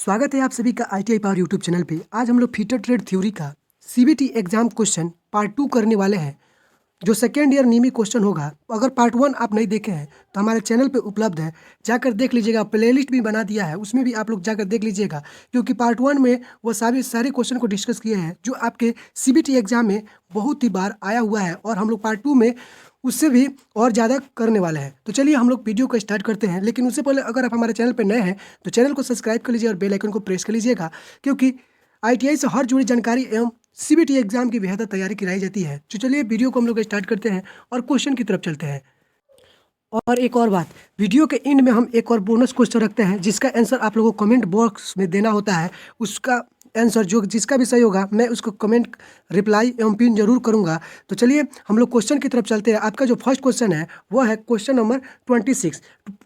स्वागत है आप सभी का ITI पावर यूट्यूब चैनल पे। आज हम लोग फीटर ट्रेड थ्योरी का CBT एग्जाम क्वेश्चन पार्ट 2 करने वाले हैं, जो सेकेंड ईयर नीमी क्वेश्चन होगा। अगर पार्ट 1 आप नहीं देखे हैं तो हमारे चैनल पे उपलब्ध है, जाकर देख लीजिएगा। प्लेलिस्ट भी बना दिया है, उसमें भी आप लोग जाकर देख लीजिएगा, क्योंकि पार्ट 1 में वो सारे क्वेश्चन को डिस्कस किए हैं जो आपके CBT एग्जाम में बहुत ही बार आया हुआ है, और हम लोग पार्ट 2 में उससे भी और ज़्यादा करने वाले हैं। तो चलिए हम लोग वीडियो को स्टार्ट करते हैं। लेकिन उससे पहले अगर आप हमारे चैनल पर नए हैं तो चैनल को सब्सक्राइब कर लीजिए और बेल आइकन को प्रेस कर लीजिएगा, क्योंकि ITI से हर जुड़ी जानकारी एवं CBT एग्जाम की बेहतर तैयारी कराई जाती है। तो चलिए वीडियो को हम लोग स्टार्ट करते हैं और क्वेश्चन की तरफ चलते हैं। और एक और बात, वीडियो के एंड में हम एक और बोनस क्वेश्चन रखते हैं, जिसका आंसर आप लोगों को कमेंट बॉक्स में देना होता है। उसका आंसर जिसका भी सही होगा मैं उसको कमेंट रिप्लाई एवं पिन जरूर करूंगा। तो चलिए हम लोग क्वेश्चन की तरफ चलते हैं। आपका जो फर्स्ट क्वेश्चन है वो है क्वेश्चन नंबर 26।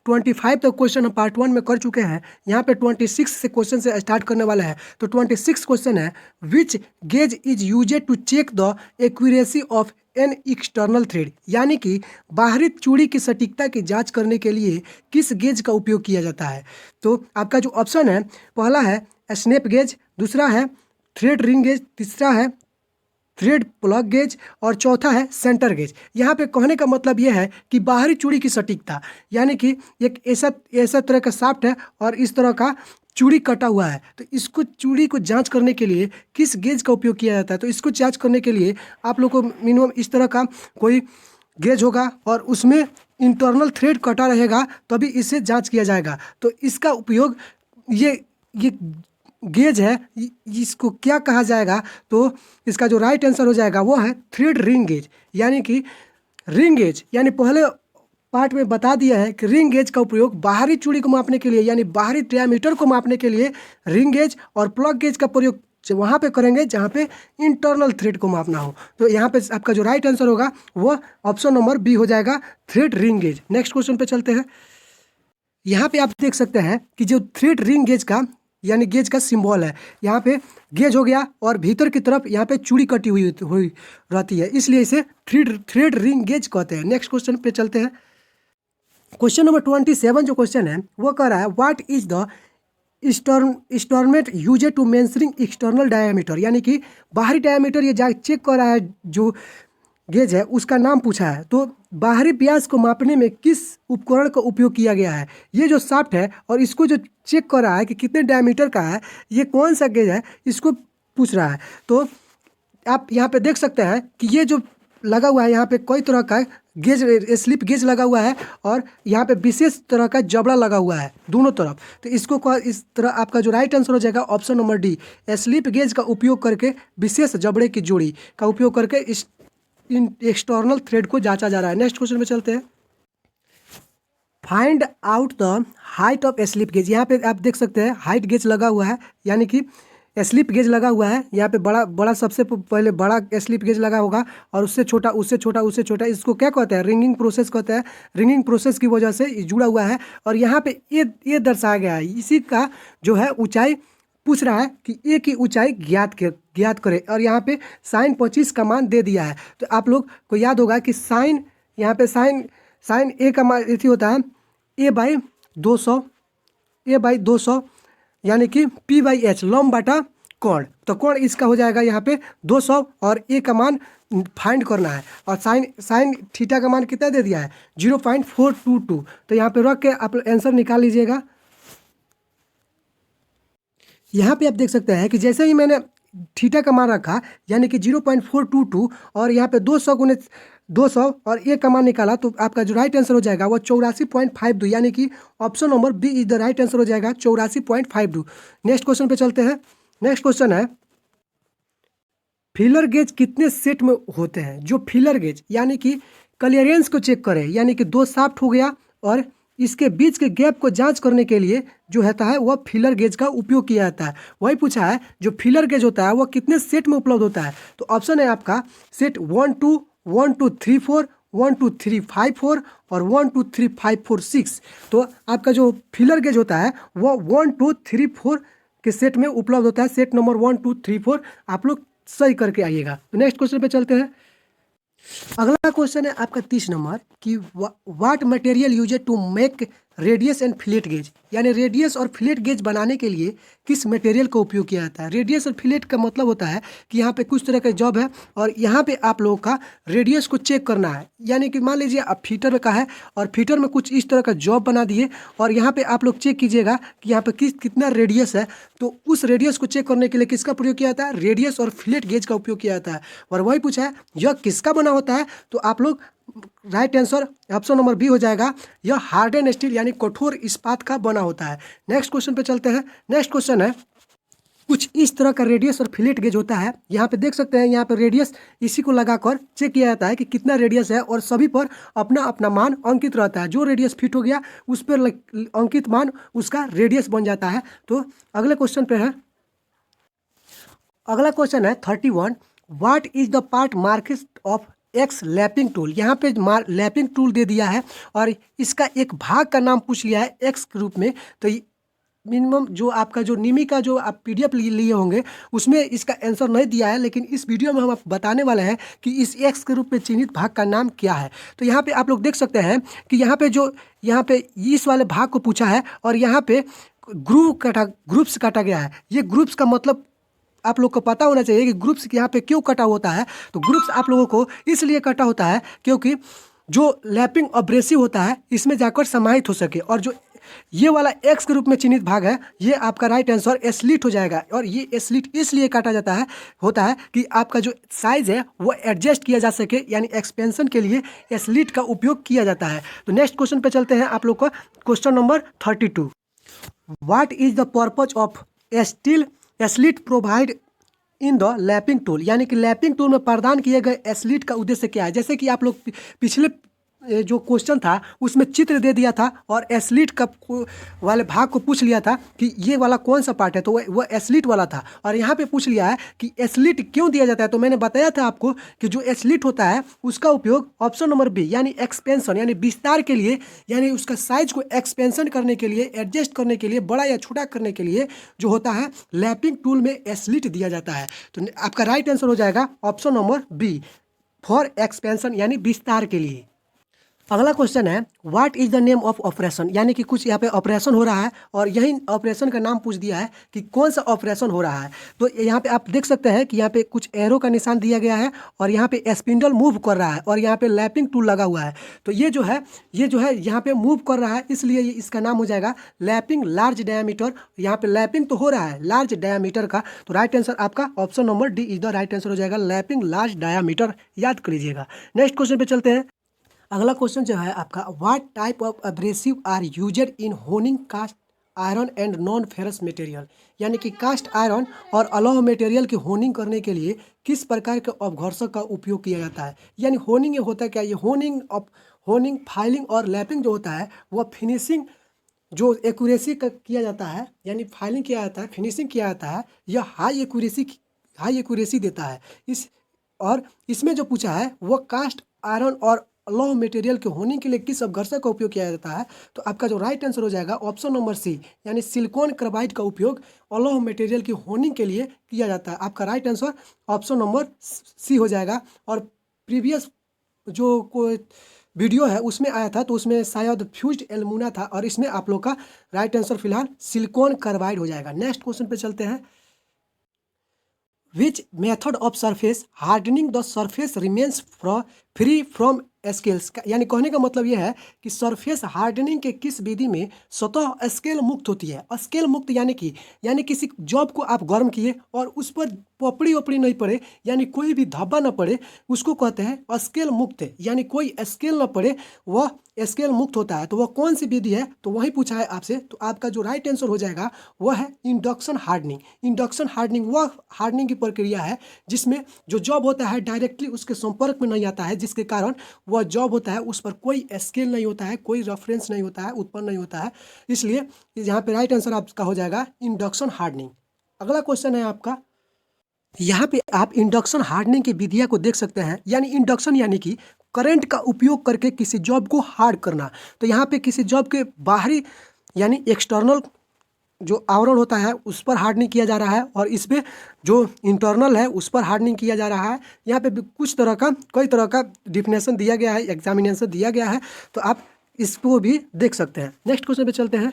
25 तक क्वेश्चन हम पार्ट 1 में कर चुके हैं, यहाँ पे 26 से क्वेश्चन से स्टार्ट करने वाला है। तो 26 क्वेश्चन है, which gauge is used to check the accuracy of an external thread, यानी कि बाहरी चूड़ी की सटीकता की जांच करने के लिए किस गेज का उपयोग किया जाता है। तो आपका जो ऑप्शन है, पहला है स्नैप गेज, दूसरा है थ्रेड रिंग गेज, तीसरा है थ्रेड प्लग गेज और चौथा है सेंटर गेज। यहाँ पे कहने का मतलब यह है कि बाहरी चूड़ी की सटीकता, यानी कि एक ऐसा तरह का शाफ्ट है और इस तरह का चूड़ी कटा हुआ है, तो इसको चूड़ी को जांच करने के लिए किस गेज का उपयोग किया जाता है। तो इसको जांच करने के लिए आप लोग को मिनिमम इस तरह का कोई गेज होगा और उसमें इंटरनल थ्रेड कटा रहेगा, तभी इसे जांच किया जाएगा। तो इसका उपयोग ये गेज है, इसको क्या कहा जाएगा, तो इसका जो राइट आंसर हो जाएगा वो है थ्रेड रिंग गेज। यानी कि रिंग गेज, यानी पहले पार्ट में बता दिया है कि रिंग गेज का उपयोग बाहरी चूड़ी को मापने के लिए, यानी बाहरी डायमीटर को मापने के लिए रिंग गेज और प्लग गेज का प्रयोग वहाँ पे करेंगे जहाँ पे इंटरनल थ्रेड को मापना हो। तो यहाँ पे आपका जो राइट आंसर होगा वो ऑप्शन नंबर बी हो जाएगा, thread ring gauge. Next question पे चलते हैं। यहाँ पे आप देख सकते हैं कि जो थ्रेड रिंग गेज का यानी गेज का सिंबल है, यहाँ पे गेज हो गया और भीतर की तरफ यहाँ पे चूड़ी कटी हुई रहती है, इसलिए इसे थ्रेड रिंग गेज कहते हैं। नेक्स्ट क्वेश्चन पे चलते हैं। क्वेश्चन नंबर 27 जो क्वेश्चन है वो कह रहा है, what is the instrument used to measuring external diameter, यानी कि बाहरी डायमीटर ये चेक कर रहा है जो गेज है उसका नाम पूछा है। तो बाहरी व्यास को मापने में किस उपकरण का उपयोग किया गया है। ये जो शाफ्ट है और इसको जो चेक कर रहा है कि कितने डायमीटर का है, ये कौन सा गेज है, इसको पूछ रहा है। तो आप यहाँ पे देख सकते हैं कि ये जो लगा हुआ है, यहाँ पे कोई तरह का गेज, स्लिप गेज लगा हुआ है और यहाँ पे विशेष तरह का जबड़ा लगा हुआ है दोनों तरफ। तो इसको इस तरह आपका जो राइट आंसर हो जाएगा option number D, slip gauge का उपयोग करके विशेष जबड़े की जोड़ी का उपयोग करके इस एक्सटर्नल थ्रेड को जांचा जा रहा है। नेक्स्ट क्वेश्चन में चलते हैं। Find out the height of slip gauge. यहाँ पे आप देख सकते हैं हाइट गेज लगा हुआ है, यानी कि स्लिप गेज लगा हुआ है। यहाँ पे बड़ा सबसे पहले बड़ा स्लिप गेज लगा होगा और उससे छोटा उससे छोटा उससे छोटा, इसको क्या कहते हैं, रिंगिंग प्रोसेस कहते हैं। रिंगिंग प्रोसेस की वजह से जुड़ा हुआ है और यहाँ पे ये दर्शाया गया है, इसी का जो है ऊंचाई पूछ रहा है कि ए की ऊंचाई ज्ञात करे, और यहाँ पे साइन 25 का मान दे दिया है। तो आप लोग को याद होगा कि साइन, यहाँ पे साइन ए का मान इसी होता है a/200 यानी कि p/h लंब बटा कोण। तो कोण इसका हो जाएगा यहाँ पे 200 और ए का मान फाइंड करना है, और साइन थीटा का मान कितना दे दिया है 0.422। तो यहाँ पे रख के आप आंसर निकाल लीजिएगा। यहाँ पे आप देख सकते हैं कि जैसे ही मैंने थीटा का मान रखा, यानी कि 0.422 और यहाँ पे 200 और ए का मान निकाला, तो आपका जो राइट आंसर हो जाएगा वो 84.52, यानी कि option number B is the right answer हो जाएगा 84.52। नेक्स्ट क्वेश्चन पे चलते हैं। नेक्स्ट क्वेश्चन है, फीलर गेज कितने सेट में होते हैं। जो फीलर गेज यानी कि क्लियरेंस को चेक करें, यानी कि दो शाफ्ट हो गया और इसके बीच के गैप को जांच करने के लिए जो होता है वह फीलर गेज का उपयोग किया जाता है। वही पूछा है जो फीलर गेज होता है वह कितने सेट में उपलब्ध होता है। तो ऑप्शन है आपका सेट 1 2 1 2 3 4 1 2 3 5 4 और 1 2 3 5 4 6। तो आपका जो फीलर गेज होता है वह 1 2 3 4 के सेट में उपलब्ध होता है। सेट नंबर 1 2 3 4 आप लोग सही करके आइएगा। तो नेक्स्ट क्वेश्चन पे चलते हैं। अगला क्वेश्चन है आपका 30 नंबर कि what material used to make radius and fillet gauge, यानी रेडियस और फिलेट गेज बनाने के लिए किस मटेरियल का उपयोग किया जाता है। रेडियस और फिलेट का मतलब होता है कि यहाँ पे कुछ तरह का जॉब है और यहाँ पे आप लोगों का रेडियस को चेक करना है, यानी कि मान लीजिए आप फीटर का है और फीटर में कुछ इस तरह का जॉब बना दिए और यहाँ पे आप लोग चेक कीजिएगा कि यहाँ पे कितना रेडियस है, तो उस रेडियस को चेक करने के लिए किसका प्रयोग किया जाता है, रेडियस और फिलेट गेज का उपयोग किया जाता है। और वही पूछा है यह किसका बना होता है, तो आप लोग right answer option number B हो जाएगा, यह हार्डन स्टील यानी कठोर इस्पात का बना होता है। नेक्स्ट क्वेश्चन पे चलते हैं। नेक्स्ट क्वेश्चन है कुछ इस तरह का रेडियस और फिलेट गेज होता है। यहाँ पे देख सकते हैं, यहाँ पे रेडियस इसी को लगाकर चेक किया जाता है कि कितना रेडियस है और सभी पर अपना अपना मान अंकित रहता है। जो रेडियस फिट हो गया उस पर अंकित मान उसका रेडियस बन जाता है। तो अगले क्वेश्चन पे है, अगला क्वेश्चन है 31, what is the part marks of x lapping tool. यहाँ पे लैपिंग टूल दे दिया है और इसका एक भाग का नाम पूछ लिया है एक्स के रूप में। तो मिनिमम जो आपका जो निमी का जो आप PDF लिए होंगे उसमें इसका आंसर नहीं दिया है, लेकिन इस वीडियो में हम आपको बताने वाले हैं कि इस एक्स के रूप में चिन्हित भाग का नाम क्या है। तो यहाँ पे आप लोग देख सकते हैं कि यहाँ पे इस वाले भाग को पूछा है और यहाँ पे ग्रुप्स काटा गया है। ये ग्रुप्स का मतलब आप लोग को पता होना चाहिए कि ग्रुप्स यहाँ पे क्यों कटा होता है। तो ग्रुप्स आप लोगों को इसलिए कटा होता है क्योंकि जो लैपिंग अब्रेसिव होता है इसमें जाकर समाहित हो सके, और जो ये वाला एक्स के रूप में चिन्हित भाग है ये आपका राइट आंसर एस्लिट हो जाएगा। और ये एस्लिट इसलिए काटा होता है कि आपका जो साइज है वो एडजस्ट किया जा सके, यानी एक्सपेंशन के लिए एस्लिट का उपयोग किया जाता है। तो नेक्स्ट क्वेश्चन पे चलते हैं आप लोग का question number 32, what is the purpose of steel एस्लिट provide in the lapping tool, यानी कि लैपिंग टूल में प्रदान किए गए एस्लिट का उद्देश्य क्या है। जैसे कि आप लोग पिछले जो क्वेश्चन था उसमें चित्र दे दिया था और एस्लिट का वाले भाग को पूछ लिया था कि ये वाला कौन सा पार्ट है, तो वो एस्लिट वाला था। और यहाँ पे पूछ लिया है कि एस्लिट क्यों दिया जाता है। तो मैंने बताया था आपको कि जो एस्लिट होता है उसका उपयोग ऑप्शन नंबर बी यानी एक्सपेंशन यानी विस्तार के लिए, यानी उसका साइज को एक्सपेंशन करने के लिए, एडजस्ट करने के लिए, बड़ा या छोटा करने के लिए जो होता है लैपिंग टूल में एस्लिट दिया जाता है। तो आपका राइट आंसर हो जाएगा option number B for expansion यानी विस्तार के लिए। अगला क्वेश्चन है what is the name of operation, यानी कि कुछ यहाँ पे ऑपरेशन हो रहा है और यही ऑपरेशन का नाम पूछ दिया है कि कौन सा ऑपरेशन हो रहा है। तो यहाँ पे आप देख सकते हैं कि यहाँ पे कुछ एरो का निशान दिया गया है और यहाँ पे स्पिंडल मूव कर रहा है और यहाँ पे लैपिंग टूल लगा हुआ है। तो ये जो है यहाँ पे मूव कर रहा है, इसलिए ये इसका नाम हो जाएगा लैपिंग लार्ज डायमीटर। यहाँ पे लैपिंग तो हो रहा है लार्ज डायमीटर का, तो राइट आंसर आपका option number D is the right answer हो जाएगा, लैपिंग लार्ज डायमीटर। याद कर लीजिएगा। नेक्स्ट क्वेश्चन पे चलते हैं। अगला क्वेश्चन जो है आपका what type of abrasive are used in honing cast iron and non ferrous material, यानी कि कास्ट आयरन और अलॉय मटेरियल की होनिंग करने के लिए किस प्रकार के अपघर्षक का उपयोग किया जाता है। यानी होनिंग ये होता है क्या, ये होनिंग फाइलिंग और लैपिंग जो होता है वह फिनिशिंग जो एक्यूरेसी का किया जाता है, यानी फाइलिंग किया जाता है, फिनिशिंग किया जाता है, यह हाई एक्यूरेसी देता है। इसमें जो पूछा है वह कास्ट आयरन और अलॉय मटेरियल के होने के लिए किस अपघर्षक का उपयोग किया जाता है। तो आपका जो राइट आंसर हो जाएगा ऑप्शन नंबर सी यानी सिलिकॉन कार्बाइड का उपयोग अलॉय मटेरियल की होनिंग के लिए किया जाता है। आपका right answer option number C हो जाएगा। और प्रीवियस जो कोई वीडियो है उसमें आया था तो उसमें शायद फ्यूज्ड एल्यूमिना था और इसमें आप लोग का राइट आंसर फिलहाल सिलिकॉन कार्बाइड हो जाएगा। नेक्स्ट क्वेश्चन पे चलते हैं। Which method of surface hardening the surface remains free from scales, यानी कहने का मतलब यह है कि सरफेस हार्डनिंग के किस विधि में सतह स्केल मुक्त होती है। स्केल मुक्त यानी किसी जॉब को आप गर्म किए और उस पर पपड़ी नहीं पड़े, यानी कोई भी धब्बा न पड़े, उसको कहते हैं स्केल मुक्त। यानी कोई स्केल न पड़े वह स्केल मुक्त होता है। तो वह कौन सी विधि है, तो वही पूछा है आपसे। तो आपका जो राइट आंसर हो जाएगा वह है इंडक्शन हार्डनिंग। इंडक्शन हार्डनिंग वह हार्डनिंग की प्रक्रिया है जिसमें जो जॉब होता है डायरेक्टली उसके संपर्क में नहीं आता है, जिसके कारण वह जॉब होता है उस पर कोई स्केल नहीं होता है, कोई रेफरेंस नहीं होता है, उत्पन्न नहीं होता है। इसलिए यहाँ पे राइट आंसर आपका हो जाएगा इंडक्शन हार्डनिंग। अगला क्वेश्चन है आपका, यहाँ पे आप इंडक्शन हार्डनिंग की विधियाँ को देख सकते हैं। यानी इंडक्शन यानी कि करंट का उपयोग करके किसी जॉब को हार्ड करना। तो यहाँ पे किसी जॉब के बाहरी यानी एक्सटर्नल जो आवरण होता है उस पर हार्डनिंग किया जा रहा है और इसमें जो इंटरनल है उस पर हार्डनिंग किया जा रहा है। यहाँ पे कई तरह का डिफिनेशन दिया गया है, एग्जामिनेशन दिया गया है। तो आप इसको भी देख सकते हैं। नेक्स्ट क्वेश्चन पे चलते हैं।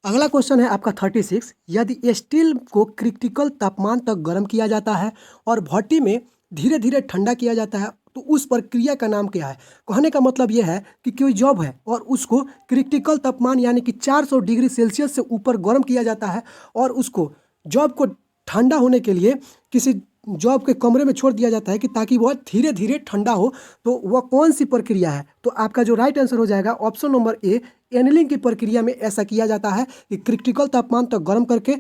अगला क्वेश्चन है आपका 36। यदि स्टील को क्रिटिकल तापमान तक गर्म किया जाता है और भट्टी में धीरे धीरे ठंडा किया जाता है तो उस प्रक्रिया का नाम क्या है? कहने का मतलब यह है कि कोई जॉब है और उसको क्रिटिकल तापमान यानी कि 400 डिग्री सेल्सियस से ऊपर गर्म किया जाता है और उसको जॉब को ठंडा होने के लिए किसी जॉब के कमरे में छोड़ दिया जाता है कि ताकि वह धीरे धीरे ठंडा हो। तो वह कौन सी प्रक्रिया है? तो आपका जो राइट आंसर हो जाएगा ऑप्शन नंबर ए, एनीलिंग की प्रक्रिया में ऐसा किया जाता है कि क्रिटिकल तापमान तक गर्म करके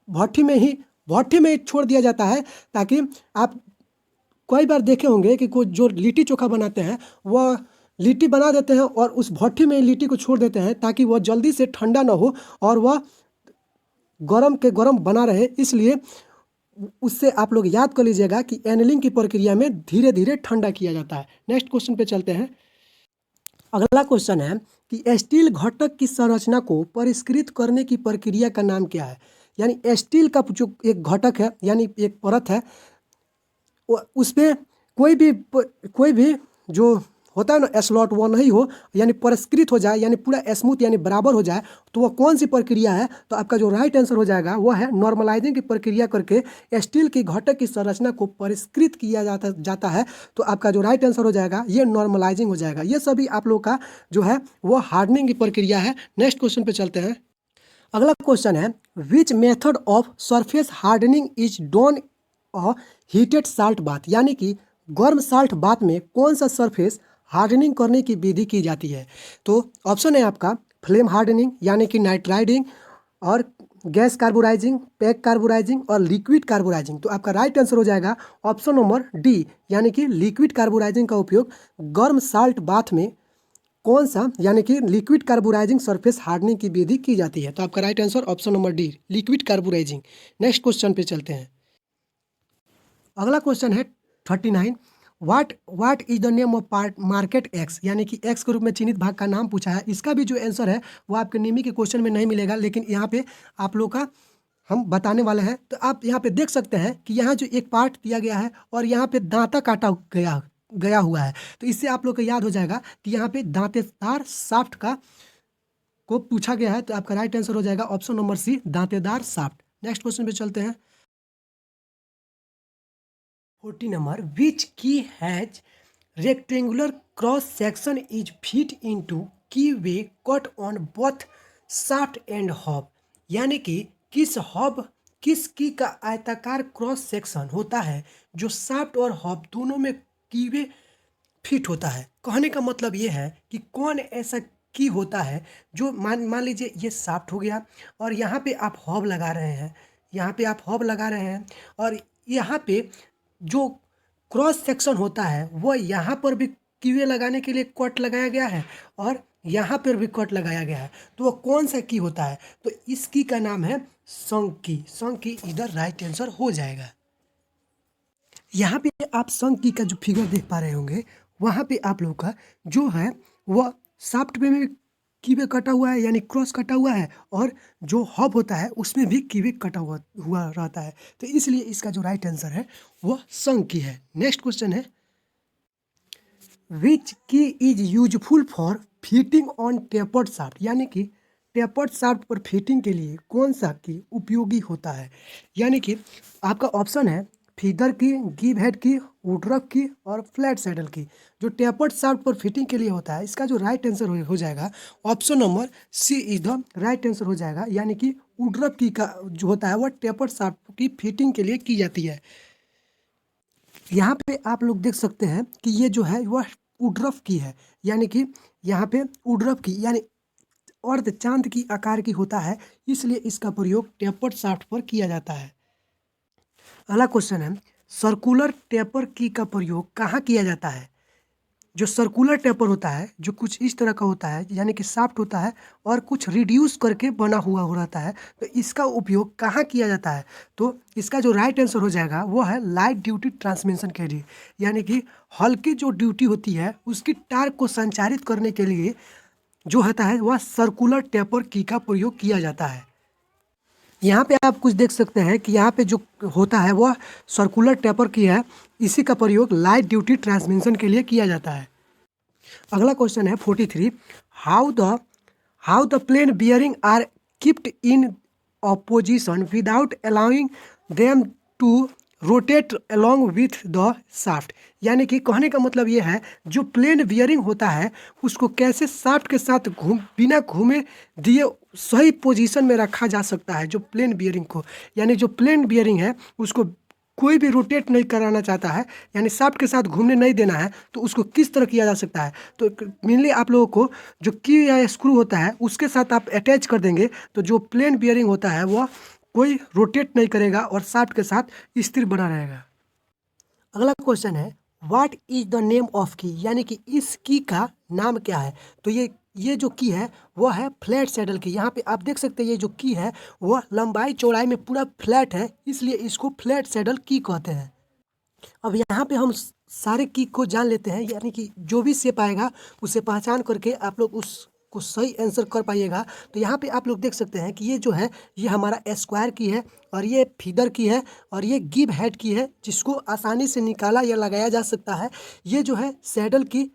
भट्टी में ही छोड़ दिया जाता है, ताकि आप कई बार देखे होंगे कि कोई जो लिट्टी चोखा बनाते हैं वह लिट्टी बना देते हैं और उस भट्टी में लिट्टी को छोड़ देते हैं ताकि वह जल्दी से ठंडा ना हो और वह गरम के गरम बना रहे। इसलिए उससे आप लोग याद कर लीजिएगा कि एनीलिंग की प्रक्रिया में धीरे धीरे ठंडा किया जाता है। नेक्स्ट क्वेश्चन पे चलते हैं। अगला क्वेश्चन है कि स्टील घटक की संरचना को परिष्कृत करने की प्रक्रिया का नाम क्या है? यानी स्टील का जो एक घटक है यानी एक परत है, उस पर कोई भी जो होता है ना स्लॉट वो नहीं हो यानी परिष्कृत हो जाए यानी पूरा स्मूथ यानी बराबर हो जाए, तो वह कौन सी प्रक्रिया है? तो आपका जो राइट आंसर हो जाएगा वह है नॉर्मलाइजिंग की प्रक्रिया करके स्टील की घटक की संरचना को परिष्कृत किया जाता है। तो आपका जो राइट आंसर हो जाएगा ये नॉर्मलाइजिंग हो जाएगा। ये सभी आप लोग का जो है वो हार्डनिंग की प्रक्रिया है। नेक्स्ट क्वेश्चन पे चलते हैं। अगला क्वेश्चन है which method of surface hardening is done a heated salt bath? यानी कि गर्म साल्ट बाथ में कौन सा सरफेस हार्डनिंग करने की विधि की जाती है? तो ऑप्शन है आपका फ्लेम हार्डनिंग यानी कि नाइट्राइडिंग और गैस कार्बोराइजिंग, पैक कार्बोराइजिंग और लिक्विड कार्बोराइजिंग। तो आपका राइट आंसर हो जाएगा ऑप्शन नंबर डी यानी कि लिक्विड कार्बोराइजिंग का उपयोग गर्म साल्ट बाथ में कौन सा यानी कि लिक्विड कार्बोराइजिंग सरफेस हार्डनिंग की विधि की जाती है। तो आपका right answer option number D liquid carburising. Next question पे चलते हैं। अगला क्वेश्चन है 39। What is the name of part market X? यानी कि एक्स के रूप में चिन्हित भाग का नाम पूछा है। इसका भी जो आंसर है वो आपके निमी के क्वेश्चन में नहीं मिलेगा, लेकिन यहाँ पे आप लोग का हम बताने वाले हैं। तो आप यहाँ पे देख सकते हैं कि यहाँ जो एक पार्ट दिया गया है और यहाँ पे दांता काटा गया हुआ है। तो इससे आप लोग को याद हो जाएगा कि यहाँ पे दांतेदार शाफ्ट को पूछा गया है। तो आपका राइट आंसर हो जाएगा ऑप्शन नंबर सी दांतेदार शाफ्ट। नेक्स्ट क्वेश्चन पे चलते हैं। 40 number which key has rectangular cross section is fit into keyway cut on both shaft and hob? यानी कि किस की का आयताकार क्रॉस सेक्शन होता है जो शाफ्ट और हॉब दोनों में कीवे फिट होता है? कहने का मतलब ये है कि कौन ऐसा की होता है जो मान लीजिए ये शाफ्ट हो गया और यहाँ पे आप हॉब लगा रहे हैं, और यहाँ पे जो क्रॉस सेक्शन होता है वो यहाँ पर भी कीवे लगाने के लिए कट लगाया गया है और यहाँ पर भी कट लगाया गया है। तो वो कौन सा की होता है? तो इस की का नाम है शंक की इधर राइट आंसर हो जाएगा। यहाँ पे आप शंक की का जो फिगर देख पा रहे होंगे वहाँ पे आप लोग का जो है वह शाफ्ट में कीवे कटा हुआ है यानी क्रॉस कटा हुआ है और जो हॉब होता है उसमें भी कीवे कटा हुआ रहता है। तो इसलिए इसका जो राइट आंसर है वह शंक की है। नेक्स्ट क्वेश्चन है विच की is useful for fitting on tapered shaft? यानी कि टेपर्ड शाफ्ट पर फिटिंग के लिए कौन सा की उपयोगी होता है? यानी कि आपका ऑप्शन है फीदर की, गिव हेड की, वुडरफ की और फ्लैट सैडल की। जो टेपर्ड शाफ्ट पर फिटिंग के लिए होता है इसका जो राइट आंसर हो जाएगा option number C is the right answer हो जाएगा। यानी कि वुडरफ की का जो होता है वह टेपर्ड शाफ्ट की फिटिंग के लिए की जाती है। यहाँ पे आप लोग देख सकते हैं कि ये जो है वह वुडरफ की है, यानी कि यहाँ पे वुडरफ की यानी अर्ध चांद की आकार की होता है, इसलिए इसका प्रयोग टेपर्ड शाफ्ट पर किया जाता है। अगला क्वेश्चन है सर्कुलर टेपर की का प्रयोग कहाँ किया जाता है? जो सर्कुलर टेपर होता है जो कुछ इस तरह का होता है यानी कि शाफ्ट होता है और कुछ रिड्यूस करके बना हुआ हो रहता है, तो इसका उपयोग कहाँ किया जाता है? तो इसका जो राइट आंसर हो जाएगा वो है लाइट ड्यूटी ट्रांसमिशन के लिए, यानी कि हल्की जो ड्यूटी होती है उसकी टार्क को संचारित करने के लिए जो होता है वह सर्कुलर टेपर की का प्रयोग किया जाता है। यहाँ पे आप कुछ देख सकते हैं कि यहाँ पे जो होता है वह सर्कुलर टेपर की है, इसी का प्रयोग लाइट ड्यूटी ट्रांसमिशन के लिए किया जाता है। अगला क्वेश्चन है 43। How the plain bearing are kept in opposition without allowing them to rotate along with the shaft. यानी कि कहने का मतलब ये है जो प्लेन बियरिंग होता है उसको कैसे शाफ्ट के साथ बिना घूमे दिए सही पोजीशन में रखा जा सकता है। जो प्लेन बियरिंग को, यानी जो प्लेन बियरिंग है उसको कोई भी रोटेट नहीं कराना चाहता है, यानी शाफ्ट के साथ घूमने नहीं देना है, तो उसको किस तरह किया जा सकता है। तो मेनली आप लोगों को जो की या स्क्रू होता है उसके साथ आप अटैच कर देंगे तो जो प्लेन बियरिंग होता है वह कोई रोटेट नहीं करेगा और शाफ्ट के साथ स्थिर बना रहेगा। अगला क्वेश्चन है what is the name of की, यानी कि इस की का नाम क्या है। तो ये जो की है वह है फ्लैट सैडल की। यहाँ पे आप देख सकते हैं ये जो की है वह लंबाई चौड़ाई में पूरा फ्लैट है, इसलिए इसको फ्लैट सैडल की कहते हैं। अब यहाँ पे हम सारे की को जान लेते हैं, यानी कि जो भी शेप आएगा उसे पहचान करके आप लोग उसको सही आंसर कर पाइएगा। तो यहाँ पे आप लोग देख सकते हैं कि ये जो है ये हमारा स्क्वायर की है और ये फीदर की है और ये गिव हेड की है जिसको आसानी से निकाला या लगाया जा सकता है। ये जो है सैडल की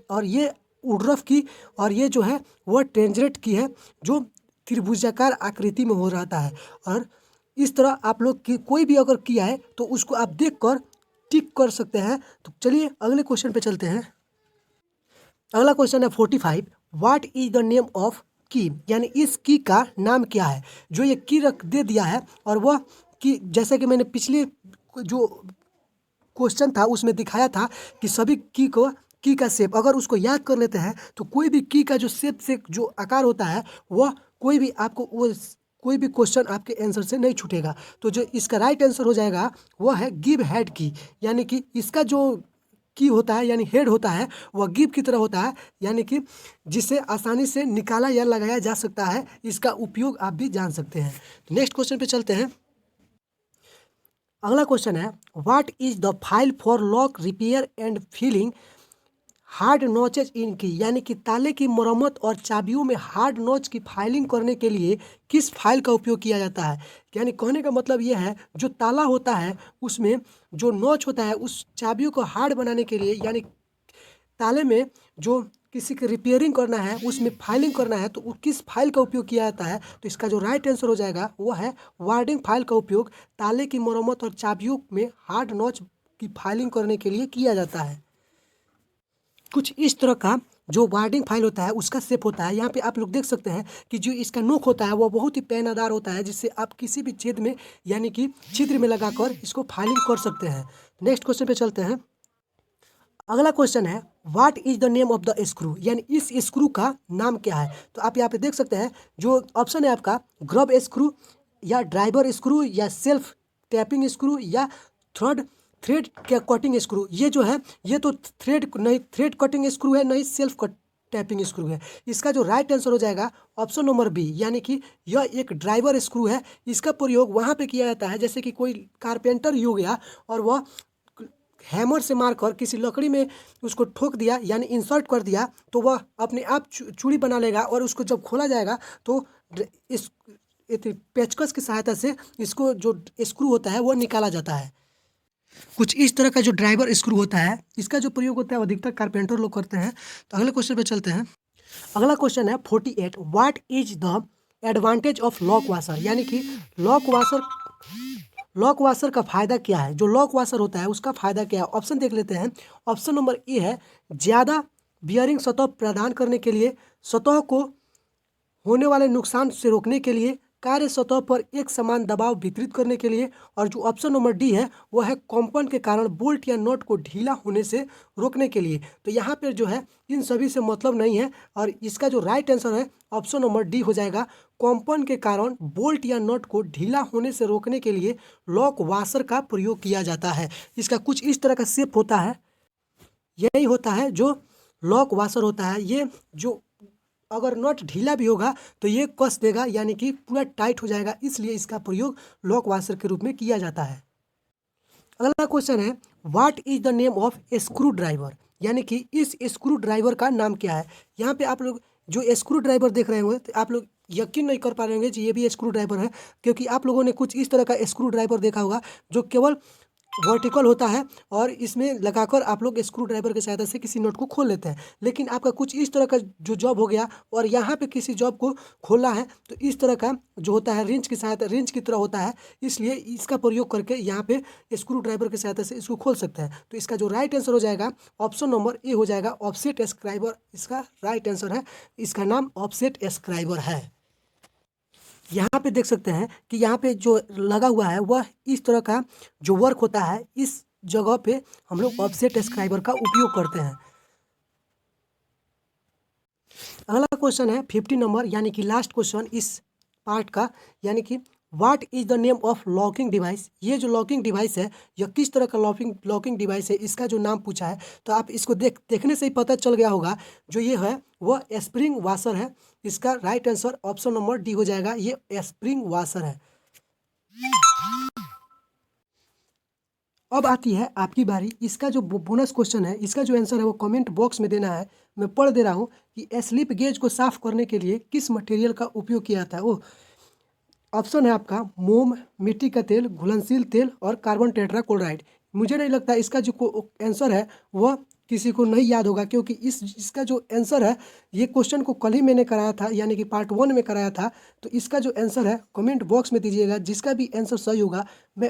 और ये वुडरफ की और ये जो है वह ट्रेंजरेट की है जो त्रिभुजाकार आकृति में हो रहता है। और इस तरह आप लोग की कोई भी अगर किया है तो उसको आप देख कर टिक कर सकते हैं। तो चलिए अगले क्वेश्चन पे चलते हैं। अगला क्वेश्चन है 45। What is the name of की, यानी इस की का नाम क्या है। जो ये की रख दे दिया है और वह की, जैसे कि मैंने पिछले जो क्वेश्चन था उसमें दिखाया था कि सभी की का शेप अगर उसको याद कर लेते हैं तो कोई भी की का जो शेप से जो आकार होता है वह कोई भी आपको कोई भी क्वेश्चन आपके आंसर से नहीं छूटेगा। तो जो इसका राइट आंसर हो जाएगा वह है गिव हेड की, यानी कि इसका जो की होता है यानी हेड होता है वह गिव की तरह होता है, यानी कि जिसे आसानी से निकाला या लगाया जा सकता है। इसका उपयोग आप भी जान सकते हैं। नेक्स्ट क्वेश्चन पे चलते हैं। अगला क्वेश्चन है what is the file for lock repair and filling hard notches in key, यानी कि ताले की मरम्मत और चाबियों में हार्ड नॉच की फाइलिंग करने के लिए किस फाइल का उपयोग किया जाता है। यानी कहने का मतलब यह है जो ताला होता है उसमें जो नॉच होता है उस चाबियों को हार्ड बनाने के लिए, यानी ताले में जो किसी की रिपेयरिंग करना है उसमें फाइलिंग करना है तो किस फाइल का उपयोग किया जाता है। तो इसका जो राइट आंसर हो जाएगा वह है वार्डिंग फाइल का उपयोग ताले की मरम्मत और चाबियों में हार्ड नॉच की फाइलिंग करने के लिए किया जाता है। कुछ इस तरह का जो वार्डिंग फाइल होता है उसका शेप होता है। यहाँ पे आप लोग देख सकते हैं कि जो इसका नोक होता है वह बहुत ही पैनादार होता है जिससे आप किसी भी छेद में यानी कि छिद्र में लगाकर इसको फाइलिंग कर सकते हैं। नेक्स्ट क्वेश्चन पे चलते हैं। अगला क्वेश्चन है what is the name of the screw, यानी इस स्क्रू का नाम क्या है। तो आप यहाँ पे देख सकते हैं जो ऑप्शन है आपका ग्रब स्क्रू या ड्राइवर स्क्रू या सेल्फ टैपिंग स्क्रू या थ्रेड कटिंग स्क्रू। ये जो है ये तो थ्रेड कटिंग स्क्रू है, नहीं सेल्फ टैपिंग स्क्रू है। इसका जो राइट आंसर हो जाएगा ऑप्शन नंबर बी, यानी कि यह एक ड्राइवर स्क्रू है। इसका प्रयोग वहाँ पे किया जाता है जैसे कि कोई कारपेंटर ही हो गया और वह हैमर से मारकर किसी लकड़ी में उसको ठोक दिया यानी इंसर्ट कर दिया तो वह अपने आप चूड़ी बना लेगा और उसको जब खोला जाएगा तो इस पेचकस की सहायता से इसको जो स्क्रू होता है वह निकाला जाता है। कुछ इस तरह का जो ड्राइवर स्क्रू होता है इसका जो प्रयोग होता है अधिकतर कारपेंटर लोग करते हैं। तो अगले क्वेश्चन पे चलते हैं। अगला क्वेश्चन है 48। What is the advantage of lock washer, यानी कि लॉक वाशर का फ़ायदा क्या है। जो लॉक वाशर होता है उसका फ़ायदा क्या है, ऑप्शन देख लेते हैं। ऑप्शन नंबर ए है ज़्यादा बियरिंग सतह प्रदान करने के लिए, सतह को होने वाले नुकसान से रोकने के लिए, कार्य सतह पर एक समान दबाव वितरित करने के लिए, और जो ऑप्शन नंबर डी है वह है कंपन के कारण बोल्ट या नट को ढीला होने से रोकने के लिए। तो यहाँ पर जो है इन सभी से मतलब नहीं है और इसका जो राइट आंसर है ऑप्शन नंबर डी हो जाएगा। कंपन के कारण बोल्ट या नट को ढीला होने से रोकने के लिए लॉक वाशर का प्रयोग किया जाता है। इसका कुछ इस तरह का शेप होता है, यही होता है जो लॉक वाशर होता है। ये जो अगर नट ढीला भी होगा तो ये कस देगा यानी कि पूरा टाइट हो जाएगा, इसलिए इसका प्रयोग लॉक वाशर के रूप में किया जाता है। अगला क्वेश्चन है what is the name of screw driver, यानी कि इस स्क्रू ड्राइवर का नाम क्या है। यहाँ पे आप लोग जो स्क्रू ड्राइवर देख रहे होंगे तो आप लोग यकीन नहीं कर पा रहे होंगे कि ये भी स्क्रू ड्राइवर है, क्योंकि आप लोगों ने कुछ इस तरह का स्क्रू ड्राइवर देखा होगा जो केवल वर्टिकल होता है और इसमें लगाकर आप लोग स्क्रू ड्राइवर की सहायता से किसी नट को खोल लेते हैं। लेकिन आपका कुछ इस तरह का जो जॉब हो गया और यहाँ पे किसी जॉब को खोलना है तो इस तरह का जो होता है रिंच की सहायता, रिंच की तरह होता है, इसलिए इसका प्रयोग करके यहाँ पे स्क्रू ड्राइवर की सहायता से इसको खोल सकते हैं। तो इसका जो राइट आंसर हो जाएगा ऑप्शन नंबर ए हो जाएगा, ऑफसेट स्क्राइबर इसका राइट आंसर है। इसका नाम ऑफसेट स्क्राइबर है। यहाँ पे देख सकते हैं कि यहाँ पे जो लगा हुआ है वह इस तरह का जो वर्क होता है, इस जगह पे हम लोग ऑफसेट स्क्राइबर का उपयोग करते हैं। अगला क्वेश्चन है 50 नंबर यानी कि लास्ट क्वेश्चन इस पार्ट का, यानी कि what is the name of locking device. ये जो लॉकिंग डिवाइस है यह किस तरह का लॉकिंग डिवाइस है, इसका जो नाम पूछा है। तो आप इसको देखने से ही पता चल गया होगा, जो ये है वह स्प्रिंग वाशर है। इसका right answer option number D हो जाएगा, ये स्प्रिंग वाशर है। अब आती है आपकी बारी। इसका जो बोनस क्वेश्चन है, इसका जो आंसर है वो कमेंट बॉक्स में देना है। मैं पढ़ दे रहा हूँ कि स्लिप गेज को साफ करने के लिए किस मटेरियल का उपयोग किया जाता है। वो ऑप्शन है आपका मोम, मिट्टी का तेल, घुलनशील तेल और कार्बन टेट्राक्लोराइड। मुझे नहीं लगता इसका जो आंसर है वह किसी को नहीं याद होगा, क्योंकि इसका जो आंसर है, ये क्वेश्चन को कल ही मैंने कराया था, यानी कि पार्ट 1 में कराया था। तो इसका जो आंसर है कमेंट बॉक्स में दीजिएगा। जिसका भी आंसर सही होगा मैं